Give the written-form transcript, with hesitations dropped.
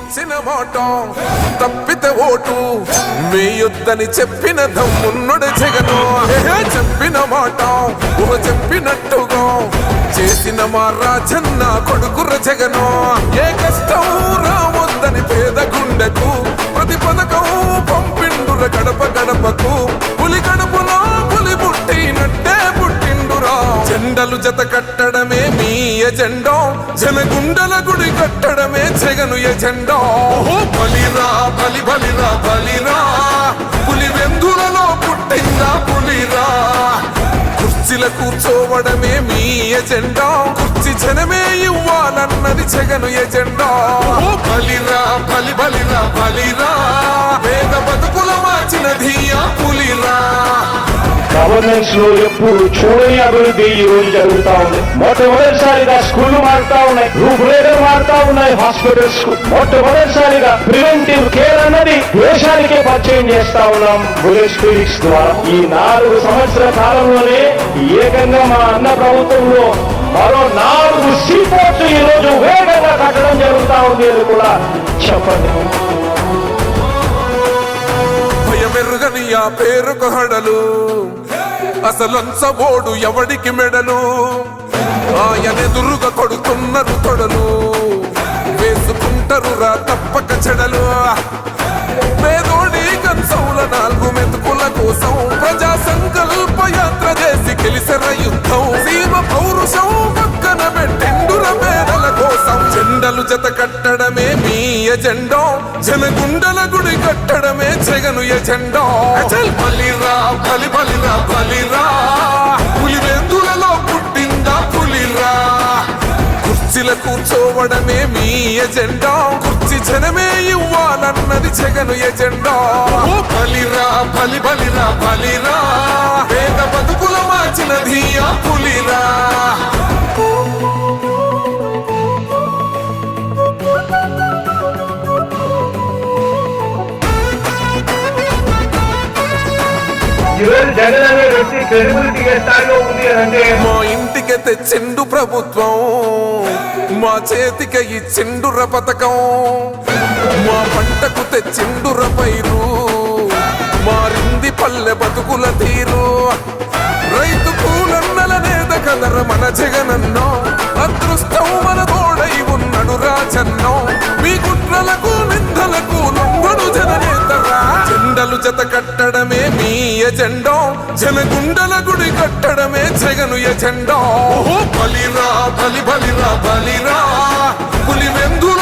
ఇచ్చిన మాట తప్పితే ఓటు వేయొద్దని చెప్పిన దమ్మున్నడు జగను. చెప్పిన మాట చెప్పినట్టుగా చేసిన మా రాజన్న కొడుకుర జగను. ఏ కష్టం రావద్దని పేద గుండెకు ప్రతి పథకం పంపిండుర గడప గడపకు. పులి గడపలో పులి పుట్టినట్టే పుట్టిండురా. జెండలు జత కట్టడమే మీ ఎజెండా, జనగుండల గుడి కట్టడమే జగను ఎజెండా. బలిరా బలి బలిరా బలిరా, పులి వెందులలో పుట్టిందా పులిరా. కుర్చీల కూర్చోవడమే మీ ఎజెండా, కుర్చీ జనమే ఇవ్వాలన్నది జగను ఎజెండా. బలిరా బలి బలిరా బలిరా, పేద బతుకుల మార్చినది ఆ పులిరా. గవర్నెన్స్ లో ఎప్పుడు చూడని అభివృద్ధి ఈ రోజు జరుగుతా ఉంది. మొట్టమొదటిసారిగా స్కూళ్లు మారుతా ఉన్నాయి, రూపురేఖలు మారుతా ఉన్నాయి. హాస్పిటల్స్ మొట్టమొదటిసారిగా ప్రివెంటివ్ కేర్ అన్నది దేశానికే పరిచయం చేస్తా ఉన్నాం బుల్లెట్ క్లినిక్స్ ద్వారా. ఈ 4 సంవత్సరాల కాలంలోనే ఏకంగా మా అన్న ప్రభుత్వంలో మరో 4 సీపోర్ట్స్ ఈ రోజు వేగంగా కట్టడం జరుగుతా ఉంది అని కూడా చెప్పండి. భయమెరుగని ఆ పేరుకు హడలు, అసలంచబోడు ఎవడికి మెడలు. ఆయనెదురుగా కొడుతున్నారు తొడలు, వేసుకుంటారు రా తప్పక చెడలు. పేదోడి కంచంల 4 మెతుకుల కోసం ప్రజా సంకల్ప యాత్ర చేసి గెలిసిన యుద్ధం. సీమ పౌరుషం పక్కన పెట్టిండుర పేదల కోసం. జెండలు జత కట్టడమే మీ ఎజెండా, జనగుండల గుడి కట్టడమే జగను ఎజెండా. బలిరా బలి బలిరా బలిరా, పులి వెందులలో పుట్టిందా పులిరా. కుర్చీల కూర్చోవడమే మీ ఎజెండా, కుర్చీ జనమే ఇవ్వాలన్నది జగను ఎజెండా. బలిరా బలి బలిరా బలిరా, పేద బతుకుల మార్చినది ఆ పులిరా. జగన్ అనే వ్యక్తి క్రెడిబిలిటీ ఏ స్థాయిలో ఉంది అంటే మా ఇంటికి తెచ్చిండు ప్రభుత్వం, మా చేతికి ఇచ్చిండుర పథకం. మా పంటకు తెచ్చిండుర పైరు, మారింది పల్లె బతుకుల తీరు. రైతు కూలన్నల నేత కదర మన జగనన్నో, అదృష్టం మన తోడై ఉన్నడు రాజన్నో. మీ కుట్రలకు నిందలకు లొంగడు జననేతరా. జెండలు జత కట్టడమే మీ ఎజెండా, జనగుండల గుడి కట్టడమే జగను ఎజెండా. బలిరా బలి బలిరా బలిరా, పులి వెందుల